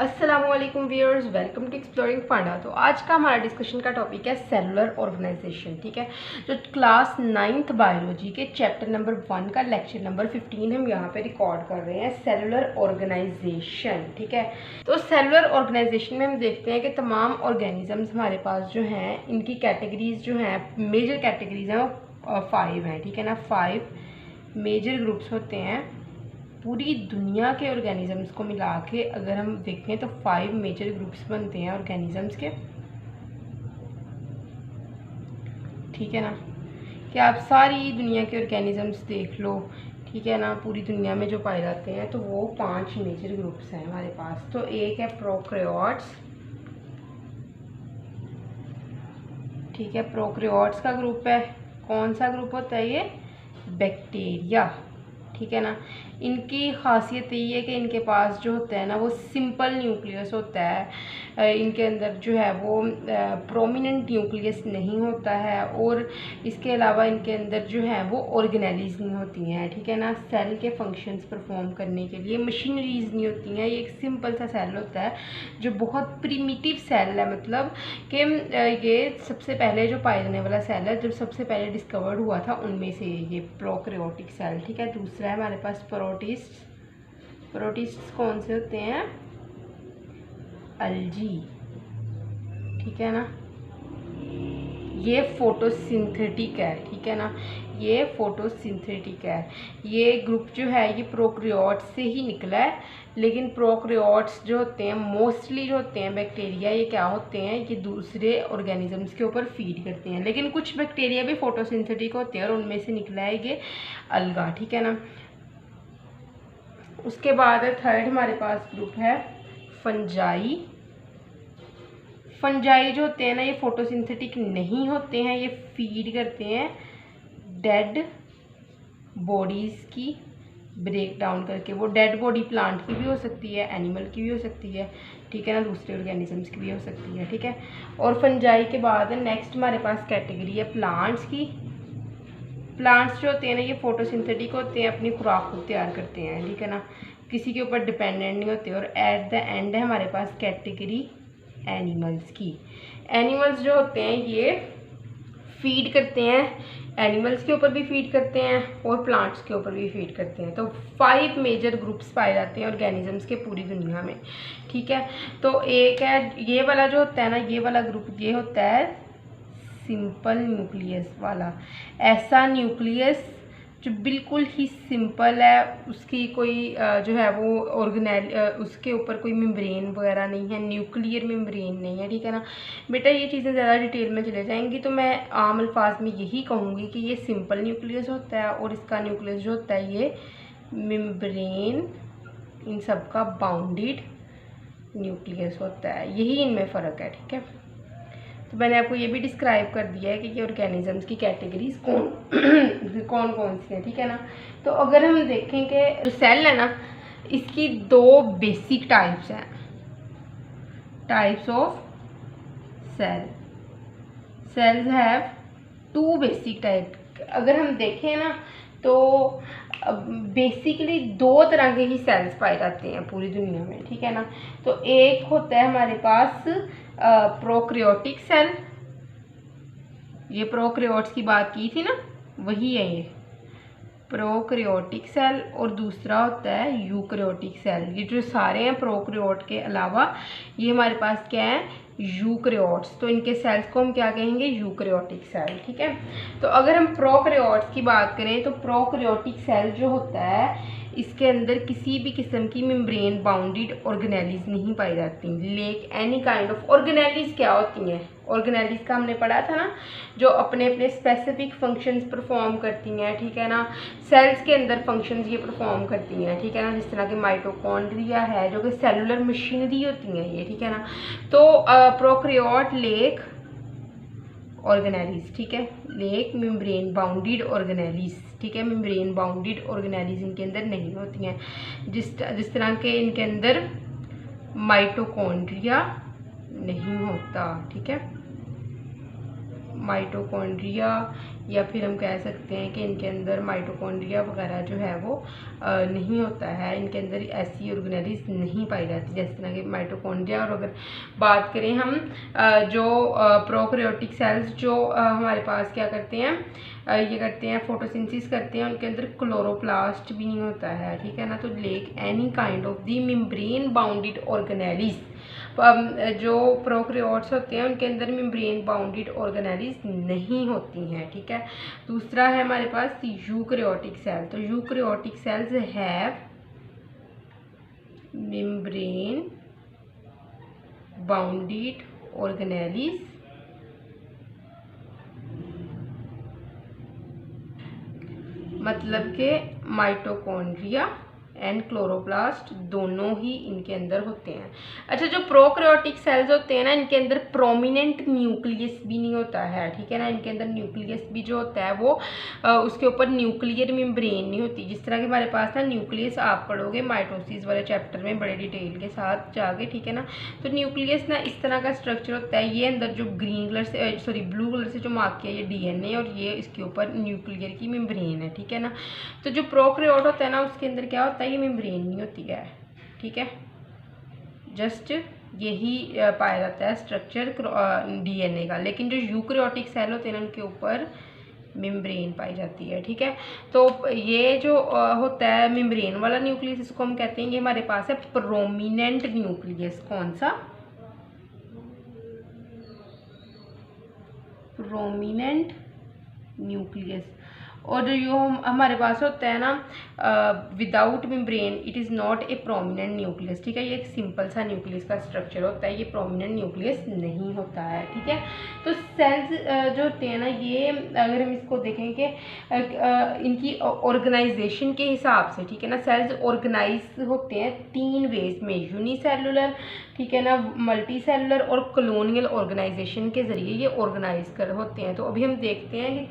अस्सलामुअलैकुम viewers, welcome to exploring फांडा। तो आज का हमारा डिस्कशन का टॉपिक है सेलुलर ऑर्गेनाइजेशन। ठीक है, जो क्लास 9th बायोलॉजी के चैप्टर नंबर 1 का लेक्चर नंबर 15 हम यहाँ पे रिकॉर्ड कर रहे हैं, सेलुलर ऑर्गेनाइजेशन। ठीक है, तो सेलुलर ऑर्गेनाइजेशन में हम देखते हैं कि तमाम ऑर्गेनिजम्स हमारे पास जो हैं, इनकी कैटेगरीज जो हैं, मेजर कैटेगरीज हैं वो 5 हैं। ठीक है ना, 5 मेजर ग्रुप्स होते हैं। पूरी दुनिया के ऑर्गेनिजम्स को मिला के अगर हम देखें तो 5 मेजर ग्रुप्स बनते हैं ऑर्गेनिजम्स के। ठीक है ना, कि आप सारी दुनिया के ऑर्गेनिजम्स देख लो। ठीक है ना, पूरी दुनिया में जो पाए जाते हैं तो वो 5 मेजर ग्रुप्स हैं हमारे पास। तो एक है प्रोकैरियोट्स। ठीक है, प्रोकैरियोट्स का ग्रुप है। कौन सा ग्रुप होता है ये? बैक्टीरिया। ठीक है ना, इनकी खासियत ये है कि इनके पास जो होता है ना वो सिंपल न्यूक्लियस होता है। इनके अंदर जो है वो प्रोमिनेंट न्यूक्लियस नहीं होता है, और इसके अलावा इनके अंदर जो है वो ऑर्गेनेलीज नहीं होती हैं। ठीक है ना, सेल के फंक्शंस परफॉर्म करने के लिए मशीनरीज नहीं होती हैं। ये एक सिंपल सा सेल होता है जो बहुत प्रिमिटिव सेल है, मतलब कि ये सबसे पहले जो पाए जाने वाला सेल है, जब सबसे पहले डिस्कवर्ड हुआ था उनमें से ये प्रोकैरियोटिक सेल। ठीक है, दूसरा है हमारे पास प्रोटिस्ट। प्रोटिस्ट कौन से होते हैं? अल्जी। ठीक है ना, ये फोटोसिंथेटिक है। ठीक है ना, ये फोटोसिंथेटिक है। ये ग्रुप जो है ये प्रोकैरियोट्स से ही निकला है, लेकिन प्रोकैरियोट्स जो होते हैं मोस्टली जो होते हैं बैक्टीरिया, ये क्या होते हैं, ये दूसरे ऑर्गेनिजम्स के ऊपर फीड करते हैं। लेकिन कुछ बैक्टीरिया भी फोटोसिंथेटिक होते हैं और उनमें से निकला है ये अलगा। ठीक है ना, उसके बाद थर्ड हमारे पास ग्रुप है फंजाई। फंजाई जो होते हैं ना ये फोटोसिंथेटिक नहीं होते हैं, ये फीड करते हैं डेड बॉडीज़ की ब्रेक डाउन करके। वो डेड बॉडी प्लांट की भी हो सकती है, एनिमल की भी हो सकती है। ठीक है ना, दूसरे ऑर्गेनिजम्स की भी हो सकती है। ठीक है, और फंजाई के बाद नेक्स्ट हमारे पास कैटेगरी है प्लांट्स की। प्लांट्स जो होते हैं ना ये फोटोसिंथेटिक होते हैं, अपनी खुराक खुद तैयार करते हैं। ठीक है ना, किसी के ऊपर डिपेंडेंट नहीं होते। और एट द एंड है हमारे पास कैटेगरी एनिमल्स की। एनिमल्स जो होते हैं ये फीड करते हैं, एनिमल्स के ऊपर भी फीड करते हैं और प्लांट्स के ऊपर भी फीड करते हैं। तो 5 मेजर ग्रुप्स पाए जाते हैं ऑर्गेनिजम्स के पूरी दुनिया में। ठीक है, तो एक है ये वाला जो होता है ना, ये वाला ग्रुप ये होता है सिंपल न्यूक्लियस वाला। ऐसा न्यूक्लियस जो बिल्कुल ही सिंपल है, उसकी कोई जो है वो उसके ऊपर कोई मेम्ब्रेन वगैरह नहीं है, न्यूक्लियर मेम्ब्रेन नहीं है। ठीक है ना बेटा, ये चीज़ें ज़्यादा डिटेल में चले जाएंगी तो मैं आम अल्फाज में यही कहूँगी कि ये सिंपल न्यूक्लियस होता है और इसका न्यूक्लियस जो होता है ये मेम्ब्रेन इन सब का बाउंडेड न्यूक्लियस होता है, यही इनमें फ़र्क है। ठीक है, तो मैंने आपको ये भी डिस्क्राइब कर दिया है कि ये ऑर्गेनिजम्स की कैटेगरीज कौन कौन सी हैं। ठीक है ना, तो अगर हम देखें कि जो सेल है ना इसकी 2 बेसिक टाइप्स हैं, types of cell. Cells have 2 basic type. अगर हम देखें ना तो बेसिकली 2 तरह के ही सेल्स पाए जाते हैं पूरी दुनिया में। ठीक है ना, तो एक होता है हमारे पास प्रोकैरियोटिक सेल। ये प्रोकैरियोट्स की बात की थी ना, वही है ये प्रोकैरियोटिक सेल। और दूसरा होता है यूकैरियोटिक सेल। ये जो सारे हैं प्रोकैरियोट के अलावा ये हमारे पास क्या है, यूकैरियोट्स। तो इनके सेल्स को हम क्या कहेंगे, यूकैरियोटिक सेल। ठीक है, तो अगर हम प्रोकैरियोट्स की बात करें तो प्रोकैरियोटिक सेल जो होता है इसके अंदर किसी भी किस्म की मेम्ब्रेन बाउंडेड ऑर्गेनेलीज नहीं पाई जाती। Lake any kind of organelles क्या होती हैं, ऑर्गेनेलीज का हमने पढ़ा था ना, जो अपने अपने स्पेसिफिक फंक्शंस परफॉर्म करती हैं। ठीक है ना, सेल्स के अंदर फंक्शंस ये परफॉर्म करती हैं। ठीक है ना, जिस तरह के माइटोकॉन्ड्रिया है जो कि सेलुलर मशीनरी होती हैं ये। ठीक है ना, तो प्रोकैरियोट लेक ऑर्गेनेलीज। ठीक है, लेक मेम्ब्रेन बाउंडेड ऑर्गेनेलीज। ठीक है, मेम्ब्रेन बाउंडेड ऑर्गेनेलीज इनके अंदर नहीं होती हैं। जिस तरह के इनके अंदर माइटोकॉन्ड्रिया नहीं होता। ठीक है, माइटोकॉन्ड्रिया, या फिर हम कह सकते हैं कि इनके अंदर माइटोकॉन्ड्रिया वगैरह जो है वो नहीं होता है, इनके अंदर ऐसी ऑर्गेनेलिस नहीं पाई जाती जैसे तरह के माइटोकॉन्ड्रिया। और अगर बात करें हम जो प्रोकैरियोटिक सेल्स जो हमारे पास क्या करते हैं, ये करते हैं फोटोसिंथेसिस करते हैं, उनके अंदर क्लोरोप्लास्ट भी नहीं होता है, ठीक है ना। तो lake any kind of the membrane bounded organelles, जो प्रोकैरियोट्स होते हैं उनके अंदर मेम्ब्रेन बाउंडेड ऑर्गेनेलिस नहीं होती हैं, ठीक है। दूसरा है हमारे पास यूकैरियोटिक सेल। तो eukaryotic cells have membrane bounded organelles मतलब के माइटोकॉन्ड्रिया एंड क्लोरोप्लास्ट दोनों ही इनके अंदर होते हैं। अच्छा, जो प्रोकैरियोटिक सेल्स होते हैं ना, इनके अंदर प्रोमिनेंट न्यूक्लियस भी नहीं होता है, ठीक है ना। इनके अंदर न्यूक्लियस भी जो होता है वो उसके ऊपर न्यूक्लियर मेम्ब्रेन नहीं होती। जिस तरह के हमारे पास ना न्यूक्लियस आप पढ़ोगे माइटोसिस वाले चैप्टर में बड़े डिटेल के साथ जाके, ठीक है ना। तो न्यूक्लियस ना इस तरह का स्ट्रक्चर होता है, ये अंदर जो ग्रीन कलर से सॉरी ब्लू कलर से जो मार्क किया ये DNA और ये इसके ऊपर न्यूक्लियर की मेम्ब्रेन है, ठीक है ना। तो जो प्रोकैरियोट होता है ना उसके अंदर क्या होता है, ये मेम्ब्रेन नहीं होती है, ठीक है। जस्ट यही पाया जाता है स्ट्रक्चर DNA का। लेकिन जो यूकैरियोटिक सेल होते हैं ना उनके ऊपर मेम्ब्रेन पाई जाती है, ठीक है। तो ये जो होता है मेम्ब्रेन वाला न्यूक्लियस, इसको हम कहते हैं ये हमारे पास है प्रोमिनेंट न्यूक्लियस। कौन सा? Prominent nucleus. और जो हमारे पास होता है ना without membrane, it is not a prominent nucleus, ठीक है। ये एक सिंपल सा न्यूक्लियस का स्ट्रक्चर होता है, ये प्रोमिनेंट न्यूक्लियस नहीं होता है, ठीक है। तो सेल्स जो होते हैं ना, ये अगर हम इसको देखें कि इनकी ऑर्गेनाइजेशन के हिसाब से, ठीक है ना, सेल्स ऑर्गेनाइज होते हैं 3 वेज में, यूनिसेलुलर, ठीक है ना, मल्टी सेलुलर और कॉलोनियल ऑर्गेनाइजेशन के ज़रिए ये ऑर्गेनाइज कर होते हैं। तो अभी हम देखते हैं कि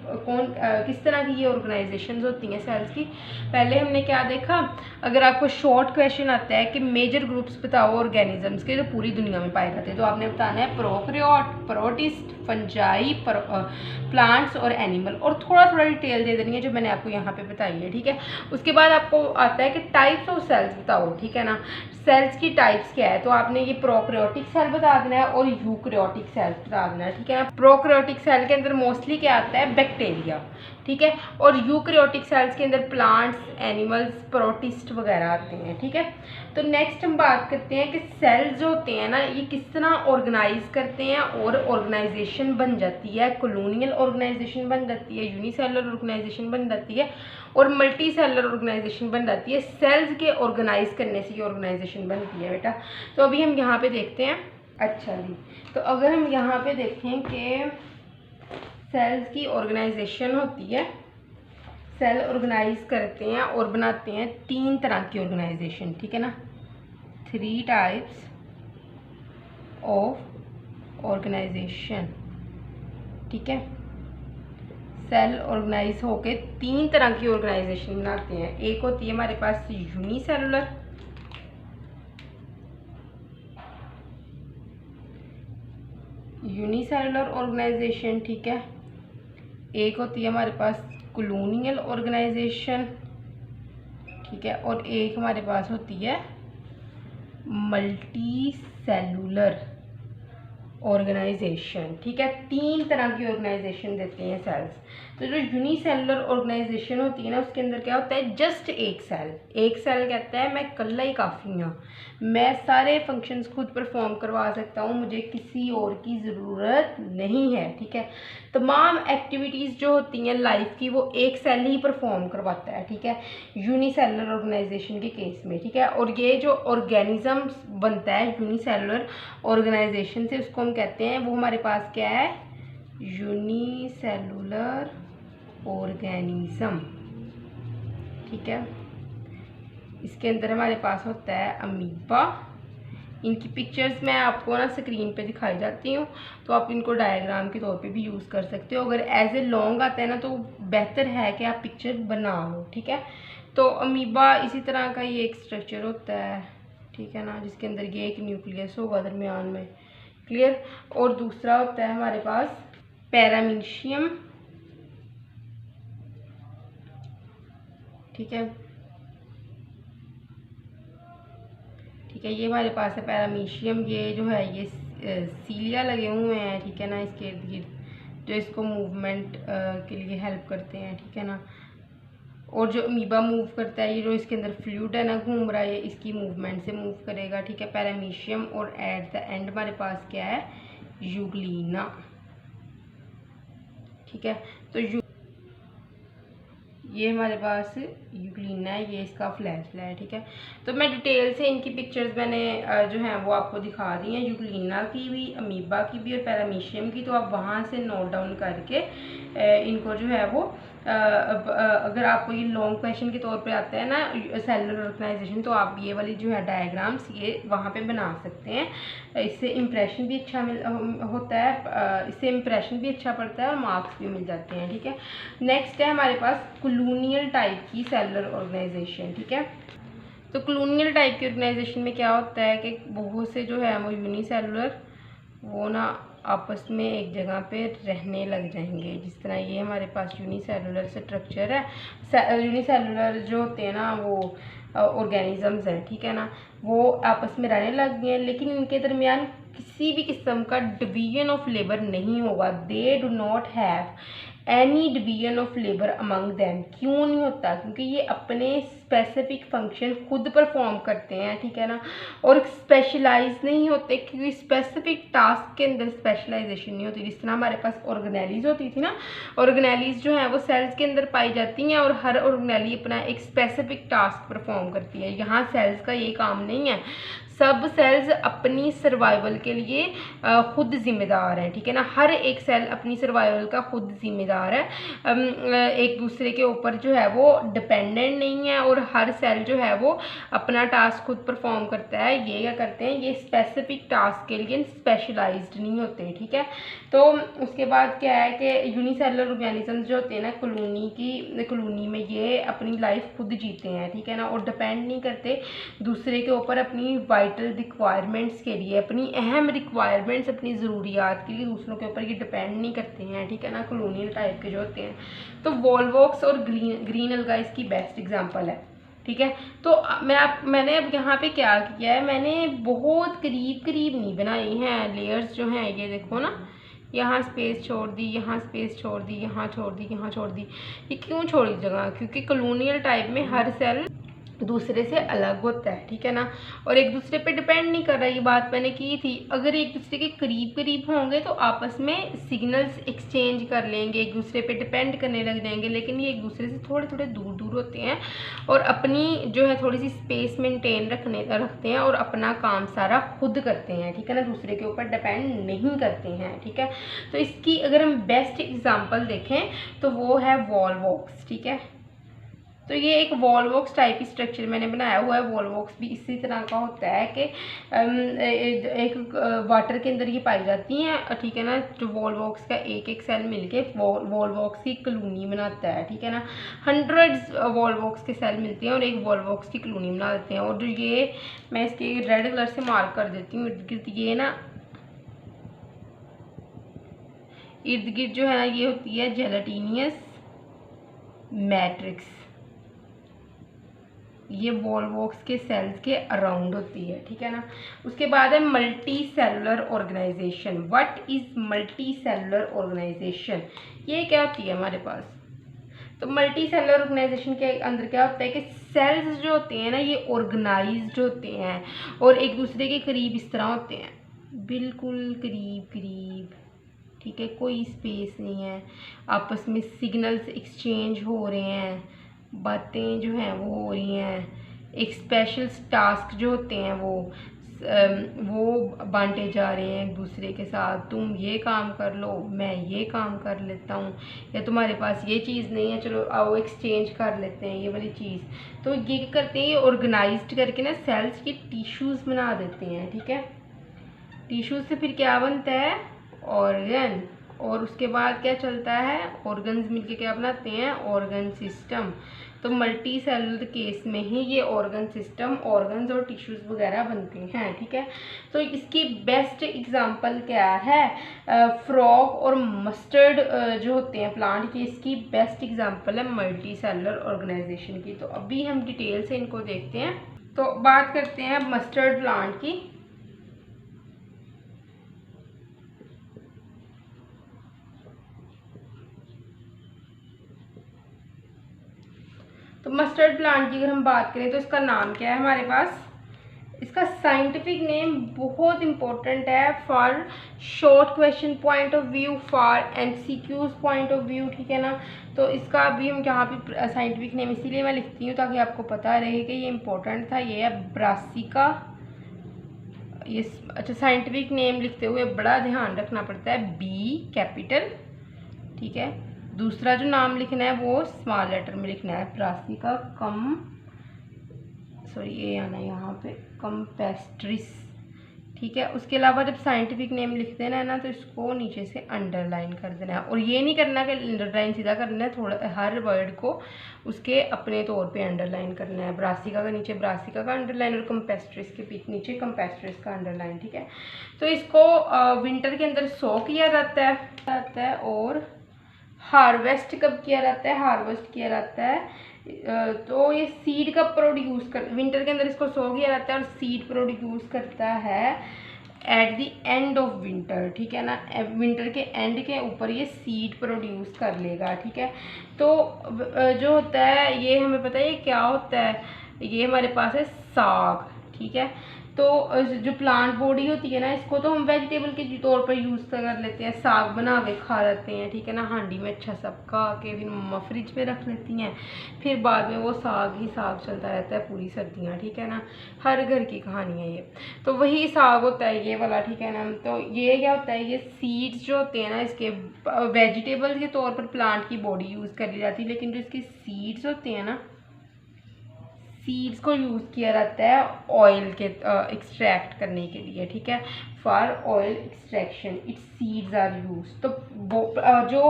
किस तरह की ये ऑर्गेनाइजेशंस होती हैं सेल्स की। पहले हमने क्या देखा, अगर आपको शॉर्ट क्वेश्चन आता है कि मेजर ग्रुप्स बताओ ऑर्गेनिजम्स के जो पूरी दुनिया में पाए जाते हैं, तो आपने बताना है प्रोकैरियोट, प्रोटिस्ट, फंजाई, प्लांट्स और एनिमल, और थोड़ा थोड़ा डिटेल दे देनी है जो मैंने आपको यहाँ पे बताई है, ठीक है। उसके बाद आपको आता है कि टाइप्स ऑफ सेल्स बताओ, ठीक है ना, सेल्स की टाइप्स क्या है। तो आपने ये प्रोकैरियोटिक सेल बता देना है और यूकैरियोटिक सेल बता देना है, ठीक है ना। प्रोकैरियोटिक सेल के अंदर मोस्टली क्या आता है, बैक्टीरिया, ठीक है। और यूकैरियोटिक सेल्स के अंदर प्लांट्स, एनिमल्स, प्रोटिस्ट वगैरह आते हैं, ठीक है। तो नेक्स्ट हम बात करते हैं कि सेल्स जो होते हैं ना ये किस तरह ऑर्गेनाइज करते हैं और ऑर्गेनाइजेशन बन जाती है। कॉलोनियल ऑर्गेनाइजेशन बन जाती है, यूनिसेलुलर ऑर्गेनाइजेशन बन जाती है और मल्टी सेलुलर ऑर्गेनाइजेशन बन जाती है। सेल्स के ऑर्गेनाइज करने से ये ऑर्गेनाइजेशन बनती है बेटा। तो अभी हम यहाँ पे देखते हैं। अच्छा जी, तो अगर हम यहाँ पे देखें कि सेल्स की ऑर्गेनाइजेशन होती है, सेल ऑर्गेनाइज करते हैं और बनाते हैं 3 तरह की ऑर्गेनाइजेशन, ठीक है ना, 3 टाइप्स ऑफ ऑर्गेनाइजेशन, ठीक है। सेल ऑर्गेनाइज होके 3 तरह की ऑर्गेनाइजेशन बनाते हैं। एक होती है हमारे पास यूनिसेलुलर, ऑर्गेनाइजेशन, ठीक है। एक होती है हमारे पास कॉलोनियल ऑर्गेनाइजेशन, ठीक है। और एक हमारे पास होती है मल्टी सेलुलर ऑर्गेनाइजेशन, ठीक है। 3 तरह की ऑर्गेनाइजेशन देते हैं सेल्स। तो जो यूनिसेलुलर ऑर्गेनाइजेशन होती है ना उसके अंदर क्या होता है, जस्ट एक सेल कहता है मैं कल्ला ही काफ़ी हूँ, मैं सारे फंक्शंस खुद परफॉर्म करवा सकता हूँ, मुझे किसी और की ज़रूरत नहीं है, ठीक है। तमाम एक्टिविटीज़ जो होती हैं लाइफ की वो एक सेल ही परफॉर्म करवाता है, ठीक है, यूनिसेलुलर ऑर्गेनाइजेशन के केस में, ठीक है। और ये जो ऑर्गेनिज्म बनता है यूनिसेलुलर ऑर्गेनाइजेशन से उसको हम कहते हैं, वो हमारे पास क्या है, यूनिसेलुलर ऑर्गेनिज्म, ठीक है। इसके अंदर हमारे पास होता है अमीबा। इनकी पिक्चर्स मैं आपको ना स्क्रीन पे दिखाई जाती हूँ, तो आप इनको डायग्राम के तौर पे भी यूज़ कर सकते हो। अगर एज ए लॉन्ग आता है ना तो बेहतर है कि आप पिक्चर बना लो, ठीक है। तो अमीबा इसी तरह का ये एक स्ट्रक्चर होता है, ठीक है ना, जिसके अंदर ये एक न्यूक्लियस होगा दरमियान में, क्लियर। और दूसरा होता है हमारे पास पैरामीशियम, ठीक है, ठीक है, ये हमारे पास है पैरामीशियम। ये जो है ये सीलिया लगे हुए हैं, ठीक है ना, इसके इर्द गिर्द, जो इसको मूवमेंट के लिए हेल्प करते हैं, ठीक है ना। और जो अमीबा मूव करता है, ये जो इसके अंदर फ्लूइड है ना घूम रहा है, ये इसकी मूवमेंट से मूव करेगा, ठीक है, पैरामीशियम। और एट द एंड हमारे पास क्या है, यूग्लिना, ठीक है। तो ये हमारे पास यूग्लिना है, ये इसका फ्लैगेला है, ठीक है। तो मैं डिटेल से इनकी पिक्चर्स मैंने जो है वो आपको दिखा दी हैं, यूग्लिना की भी, अमीबा की भी और पैरामीशियम की। तो आप वहाँ से नोट डाउन करके इनको जो है वो अगर आपको ये लॉन्ग क्वेश्चन के तौर पे आता है ना सेलुलर ऑर्गेनाइजेशन, तो आप ये वाली जो है डायग्राम्स ये वहाँ पे बना सकते हैं। इससे इम्प्रेशन भी अच्छा होता है, इससे इम्प्रेशन भी अच्छा पड़ता है और मार्क्स भी मिल जाते हैं, ठीक है। नेक्स्ट है हमारे पास कॉलोनियल टाइप की सेलुलर ऑर्गेनाइजेशन, ठीक है। तो कॉलोनियल टाइप की ऑर्गेनाइजेशन में क्या होता है कि बहुत से जो है वो यूनिसेलुलर वो ना आपस में एक जगह पे रहने लग जाएंगे। जिस तरह ये हमारे पास यूनिसेलुलर स्ट्रक्चर है, यूनिसेलुलर जो होते हैं ना वो ऑर्गेनिजम्स हैं, ठीक है ना, वो आपस में रहने लग गए हैं, लेकिन इनके दरमियान किसी भी किस्म का डिवीजन ऑफ लेबर नहीं होगा। They do not have any division of labour among them. क्यों नहीं होता? क्योंकि ये अपने स्पेसिफिक फंक्शन खुद परफॉर्म करते हैं, ठीक है ना, और स्पेशलाइज नहीं होते, क्योंकि स्पेसिफिक टास्क के अंदर स्पेशलाइजेशन नहीं होती। जिस तरह हमारे पास ऑर्गेनेलीज होती थी ना, ऑर्गेनेलीज जो है वो सेल्स के अंदर पाई जाती हैं और हर ऑर्गेनेली अपना एक स्पेसिफिक टास्क परफॉर्म करती है। यहाँ सेल्स का ये काम नहीं है, सब सेल्स अपनी सर्वाइवल के लिए खुद जिम्मेदार हैं, ठीक है ना। हर एक सेल अपनी सर्वाइवल का खुद जिम्मेदार है, एक दूसरे के ऊपर जो है वो डिपेंडेंट नहीं है, और हर सेल जो है वो अपना टास्क खुद परफॉर्म करता है। ये क्या करते हैं, ये स्पेसिफिक टास्क के लिए स्पेशलाइज्ड नहीं होते, ठीक है। तो उसके बाद क्या है कि यूनिसेलुलर ऑर्गेनिजम्स जो होते हैं ना कॉलोनी में, ये अपनी लाइफ खुद जीते हैं, ठीक है ना, और डिपेंड नहीं करते दूसरे के ऊपर अपनी वाइटल रिक्वायरमेंट्स के लिए, अपनी अहम रिक्वायरमेंट्स, अपनी ज़रूरियात के लिए दूसरों के ऊपर ये डिपेंड नहीं करते हैं, ठीक है ना, कॉलोनियल टाइप के जो होते हैं। तो वॉलवॉक्स और ग्रीन अलगा इसकी बेस्ट एग्जांपल है, ठीक है। तो मैंने अब यहाँ पे क्या किया है, मैंने बहुत करीब करीब नहीं बनाई हैं लेयर्स जो हैं, ये देखो ना, यहाँ स्पेस छोड़ दी, यहाँ स्पेस छोड़ दी, यहाँ छोड़ दी, यहाँ छोड़ दी। ये क्यों छोड़ी जगह? क्योंकि कॉलोनियल टाइप में हर सेल दूसरे से अलग होता है, ठीक है ना, और एक दूसरे पे डिपेंड नहीं कर रहा। ये बात मैंने की थी, अगर एक दूसरे के करीब करीब होंगे तो आपस में सिग्नल्स एक्सचेंज कर लेंगे, एक दूसरे पे डिपेंड करने लग जाएंगे। लेकिन ये एक दूसरे से थोड़े थोड़े दूर दूर होते हैं और अपनी जो है थोड़ी सी स्पेस मेंटेन रखते हैं और अपना काम सारा खुद करते हैं, ठीक है ना, दूसरे के ऊपर डिपेंड नहीं करते हैं, ठीक है। तो इसकी अगर हम बेस्ट एग्जाम्पल देखें तो वो है वॉलवॉक्स, ठीक है। तो ये एक वॉलवॉक्स टाइप की स्ट्रक्चर मैंने बनाया हुआ है। वॉलवॉक्स भी इसी तरह का होता है कि एक वाटर के अंदर ये पाई जाती हैं, ठीक है ना। जो वॉलवॉक्स का एक एक सेल मिलके वॉलवॉक्स की कॉलोनी बनाता है, ठीक है ना। 100 वॉलवॉक्स के सेल मिलते हैं और एक वॉलवॉक्स की कॉलोनी बना देते हैं। और जो ये मैं इसके रेड कलर से मार्क कर देती हूँ इर्द गिर्द, ये ना इर्द गिर्द जो है ना ये होती है जेलेटिनियस मैट्रिक्स। ये वॉलवॉक्स के सेल्स के अराउंड होती है, ठीक है ना। उसके बाद है multicellular organisation. What is multicellular organisation? ये क्या होती है हमारे पास? तो मल्टी सेलुलर ऑर्गेनाइजेशन के अंदर क्या होता है कि सेल्स जो होते हैं ना ये ऑर्गेनाइज्ड होते हैं और एक दूसरे के करीब इस तरह होते हैं, बिल्कुल करीब करीब, ठीक है, कोई स्पेस नहीं है, आपस में सिग्नल्स एक्सचेंज हो रहे हैं, बातें जो हैं वो हो रही हैं, एक स्पेशल टास्क जो होते हैं वो बांटे जा रहे हैं एक दूसरे के साथ। तुम ये काम कर लो, मैं ये काम कर लेता हूँ, या तुम्हारे पास ये चीज़ नहीं है, चलो आओ एक्सचेंज कर लेते हैं ये वाली चीज़। तो ये करते हैं, ये ऑर्गेनाइज्ड करके ना सेल्स की टिश्यूज़ बना देते हैं, ठीक है। टिश्यूज़ से फिर क्या बनता है? ऑर्गन। और उसके बाद क्या चलता है? ऑर्गन्स मिलके क्या बनाते हैं? Organ system. तो मल्टी सेलुलर केस में ही ये ऑर्गन सिस्टम, ऑर्गन्स और टिश्यूज़ वगैरह बनते हैं, ठीक है। तो इसकी बेस्ट एग्जांपल क्या है, फ्रॉग और मस्टर्ड जो होते हैं प्लांट की, इसकी बेस्ट एग्जांपल है मल्टी सेलुलर ऑर्गेनाइजेशन की। तो अभी हम डिटेल से इनको देखते हैं। तो बात करते हैं मस्टर्ड प्लांट की। तो मस्टर्ड प्लांट की अगर हम बात करें तो इसका नाम क्या है हमारे पास, इसका साइंटिफिक नेम बहुत इंपॉर्टेंट है for short question point of view, for MCQs point of view, ठीक है ना। तो इसका अभी हम यहाँ पे साइंटिफिक नेम इसीलिए मैं लिखती हूँ ताकि आपको पता रहे कि ये इंपॉर्टेंट था। ये है ब्रासिका। ये अच्छा, साइंटिफिक नेम लिखते हुए बड़ा ध्यान रखना पड़ता है, बी कैपिटल, ठीक है। दूसरा जो नाम लिखना है वो स्मॉल लेटर में लिखना है, ब्रासिका ये आना है यहाँ पे कम्पेस्ट्रिस, ठीक है। उसके अलावा जब साइंटिफिक नेम लिखते हैं ना तो इसको नीचे से अंडरलाइन कर देना है, और ये नहीं करना कि अंडरलाइन सीधा करना है, थोड़ा हर वर्ड को उसके अपने तौर पे अंडरलाइन करना है। ब्रासिका का नीचे ब्रासिका का अंडरलाइन और कम्पेस्ट्रिस के नीचे कम्पेस्ट्रिस का अंडरलाइन, ठीक है। तो इसको विंटर के अंदर सो किया जाता है और हार्वेस्ट कब किया जाता है, हार्वेस्ट किया जाता है तो ये सीड का प्रोड्यूस कर, विंटर के अंदर इसको सो किया जाता है और सीड प्रोड्यूस करता है at the end of winter, ठीक है ना। विंटर के एंड के ऊपर ये सीड प्रोड्यूस कर लेगा, ठीक है। तो जो होता है ये हमें पता है ये क्या होता है, ये हमारे पास है साग, ठीक है। तो जो प्लांट बॉडी होती है ना, इसको तो हम वेजिटेबल के तौर पर यूज़ कर लेते हैं, साग बना के खा लेते हैं, ठीक है ना। हांडी में अच्छा सा पका के फिर मम्मा फ्रिज में रख लेती हैं, फिर बाद में वो साग ही साग चलता रहता है पूरी सर्दियाँ, ठीक है ना। हर घर की कहानी है ये। तो वही साग होता है ये वाला, ठीक है ना। तो ये क्या होता है, ये सीड्स जो होते हैं ना इसके, वेजिटेबल के तौर पर प्लांट की बॉडी यूज़ कर ली जाती है, लेकिन जो इसके सीड्स होते हैं ना, सीड्स को यूज़ किया जाता है ऑयल के एक्सट्रैक्ट करने के लिए, ठीक है, for oil extraction its seeds are use. तो जो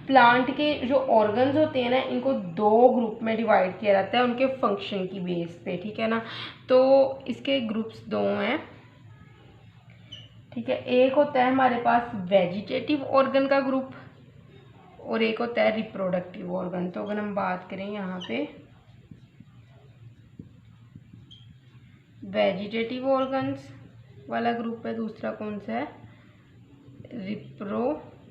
प्लांट के जो ऑर्गन्स होते हैं ना, इनको दो ग्रुप में डिवाइड किया जाता है उनके फंक्शन की बेस पे, ठीक है ना। तो इसके ग्रुप्स दो हैं, ठीक है। एक होता है हमारे पास वेजिटेटिव ऑर्गन का ग्रुप और एक होता है रिप्रोडक्टिव ऑर्गन। तो अगर हम बात करें यहाँ पे वेजिटेटिव ऑर्गन्स वाला ग्रुप है, दूसरा कौन सा है, रिप्रोडक्टिव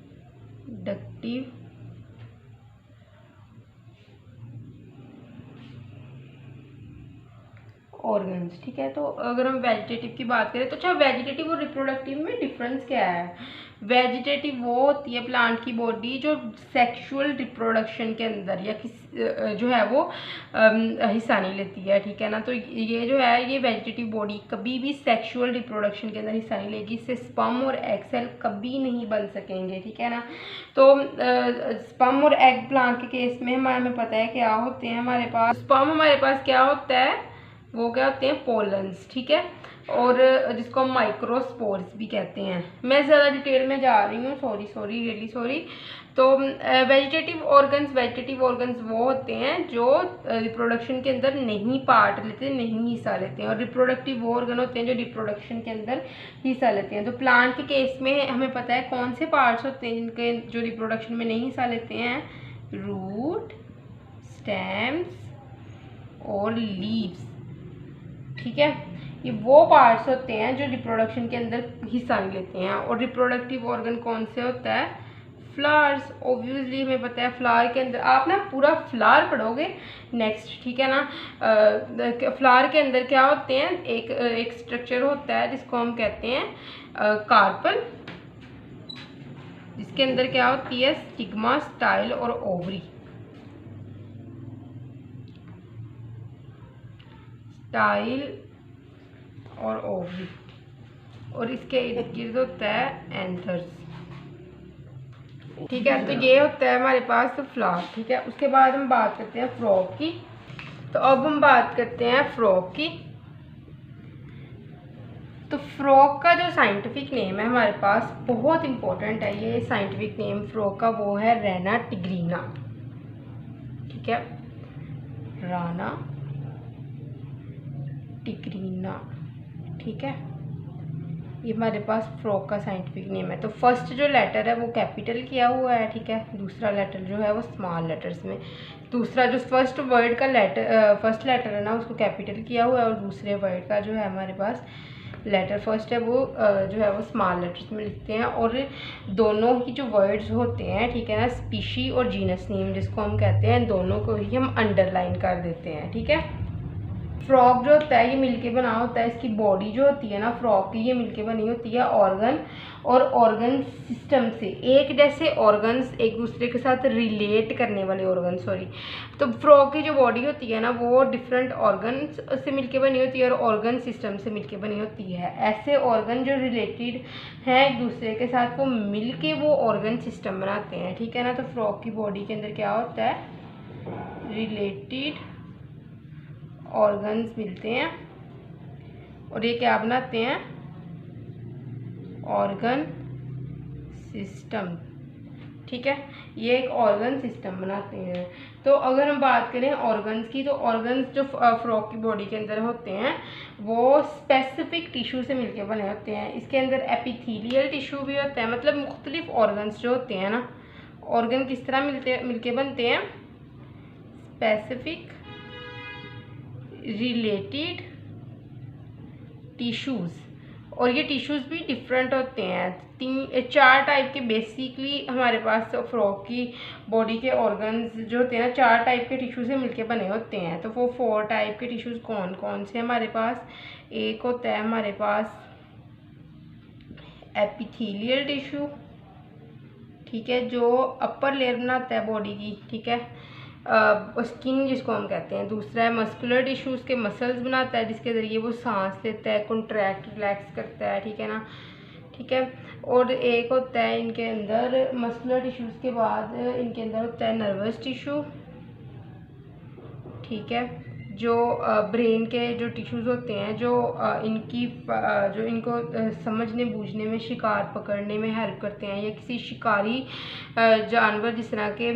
ऑर्गन्स, ठीक है। तो अगर हम वेजिटेटिव की बात करें तो अच्छा, वेजिटेटिव और रिप्रोडक्टिव में डिफरेंस क्या है। वेजिटेटिव वो होती है प्लांट की बॉडी जो सेक्सुअल रिप्रोडक्शन के अंदर या किस जो है वो हिस्सा नहीं लेती है, ठीक है ना। तो ये जो है ये वेजिटेटिव बॉडी कभी भी सेक्सुअल रिप्रोडक्शन के अंदर हिस्सा नहीं लेगी, इससे स्पर्म और एग सेल कभी नहीं बन सकेंगे, ठीक है ना। तो स्पर्म और एग प्लांट के केस में हमें पता है क्या होते हैं हमारे पास, स्पर्म हमारे पास क्या होता है, वो क्या होते हैं पोलन्स, ठीक है, और जिसको हम माइक्रोस्पोर्स भी कहते हैं। मैं ज़्यादा डिटेल में जा रही हूँ, सॉरी रियली सॉरी। तो वेजिटेटिव ऑर्गन्स वो होते हैं जो रिप्रोडक्शन के अंदर नहीं पार्ट लेते, नहीं हिस्सा लेते हैं, और रिप्रोडक्टिव वो ऑर्गन होते हैं जो रिप्रोडक्शन के अंदर हिस्सा लेते हैं। तो प्लांट के केस में हमें पता है कौन से पार्ट्स होते हैं जिनके जो रिप्रोडक्शन में नहीं हिस्सा लेते हैं, रूट, स्टेम्स और लीव्स, ठीक है। ये वो पार्ट्स होते हैं जो रिप्रोडक्शन के अंदर हिस्सा नहीं लेते हैं। और रिप्रोडक्टिव ऑर्गन कौन से होता है, फ्लावर्स। ऑब्वियसली हमें पता है फ्लावर के अंदर, आप ना पूरा फ्लावर पढ़ोगे नेक्स्ट, ठीक है ना। फ्लावर के अंदर क्या होते हैं, एक स्ट्रक्चर होता है जिसको हम कहते हैं कार्पल, जिसके अंदर क्या होती है स्टिग्मा, स्टाइल और ओवरी। स्टाइल और ओवरी, और इसके इर्द गिर्द होता है एंथर्स, ठीक है। तो ये होता है हमारे पास फ्लावर, ठीक है। उसके बाद हम बात करते हैं फ्रॉग की। तो अब हम बात करते हैं फ्रॉग की। तो फ्रॉग का जो साइंटिफिक नेम है हमारे पास बहुत इंपॉर्टेंट है, ये साइंटिफिक नेम फ्रॉग का वो है रेना टिग्रीना, ठीक है। राना टिकरीना। ठीक है, ये हमारे पास फ्रॉक का साइंटिफिक नेम है। तो फर्स्ट जो लेटर है वो कैपिटल किया हुआ है, ठीक है, दूसरा लेटर जो है वो स्मॉल लेटर्स में, दूसरा जो फर्स्ट वर्ड का फर्स्ट लेटर है ना उसको कैपिटल किया हुआ है, और दूसरे वर्ड का जो है हमारे पास लेटर फर्स्ट है वो जो है वो स्मॉल लेटर्स में लिखते हैं। और दोनों ही जो वर्ड्स होते हैं, ठीक है ना, स्पीशी और जीनस नेम जिसको हम कहते हैं, दोनों को ही हम अंडरलाइन कर देते हैं। ठीक है, फ्रॉक जो होता है ये मिलके बना होता है, इसकी बॉडी जो होती है ना फ्रॉक की, ये मिलके बनी होती है ऑर्गन और ऑर्गन सिस्टम से। एक जैसे ऑर्गन्स एक दूसरे के साथ रिलेट करने वाले ऑर्गन, सॉरी। तो फ्रॉक की जो बॉडी होती है ना वो डिफरेंट ऑर्गन्स से मिलके बनी होती है और ऑर्गन सिस्टम से मिलके बनी होती है। ऐसे ऑर्गन जो रिलेटेड हैं एक दूसरे के साथ, वो मिलके वो ऑर्गन सिस्टम बनाते हैं। ठीक है ना, तो फ्रॉक की बॉडी के अंदर क्या होता है, रिलेटेड ऑर्गन्स मिलते हैं और ये क्या बनाते हैं, ऑर्गन सिस्टम। ठीक है, ये एक ऑर्गन सिस्टम बनाते हैं। तो अगर हम बात करें ऑर्गन्स की, तो ऑर्गन्स जो फ्रॉक की बॉडी के अंदर होते हैं वो स्पेसिफिक टिश्यू से मिलके बने होते हैं। इसके अंदर एपिथेलियल टिश्यू भी होता है, मतलब मुख्तलिफ ऑर्गन्स जो होते हैं ना, ऑर्गन किस तरह मिलके बनते हैं, स्पेसिफिक रिलेटेड टिश्यूज़। और ये टिश्यूज़ भी डिफरेंट होते हैं, 4 टाइप के बेसिकली हमारे पास फ्रॉक की बॉडी के ऑर्गन्स जो होते हैं ना 4 टाइप के टिश्यू से मिलके बने होते हैं। तो वो 4 टाइप के टिश्यूज़ कौन कौन से हमारे पास, एक होता है हमारे पास एपिथेलियल टिश्यू, ठीक है, जो अपर लेयर बनाता है बॉडी की, ठीक है, स्किन जिसको हम कहते हैं। दूसरा है मस्कुलर टिश्यू, उसके मसल्स बनाता है जिसके ज़रिए वो सांस लेता है, कॉन्ट्रैक्ट रिलैक्स करता है। ठीक है ना, ठीक है। और एक होता है इनके अंदर मस्कुलर टिश्यूज़ के बाद इनके अंदर होता है नर्वस टिश्यू, ठीक है, जो ब्रेन के जो टिश्यूज़ होते हैं जो जो इनको समझने बूझने में, शिकार पकड़ने में हेल्प करते हैं, या किसी शिकारी जानवर जिस तरह के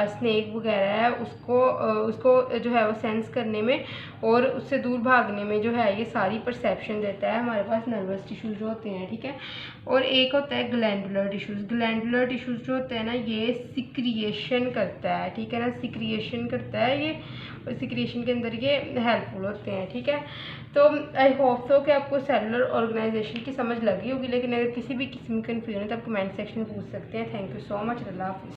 स्नेक वगैरह है उसको जो है वो सेंस करने में और उससे दूर भागने में जो है ये सारी परसेप्शन देता है हमारे पास नर्वस टिश्यूज़ जो होते हैं। ठीक है, और एक होता है ग्लैंडुलर टिश्यूज़। ग्लैंडुलर टिश्यूज़ जो होता है ना ये सिक्रिएशन करता है, ठीक है ना, सिक्रिएशन करता है ये, और सिक्रिएशन के अंदर ये हेल्पफुल होते हैं। ठीक है, तो आई होप सो कि आपको सेलुलर ऑर्गेनाइजेशन की समझ लगी होगी, लेकिन अगर किसी भी किस्म की कन्फ्यूजन है तो आप कमेंट सेक्शन में पूछ सकते हैं। थैंक यू सो मच, अल्लाह हाफिज़।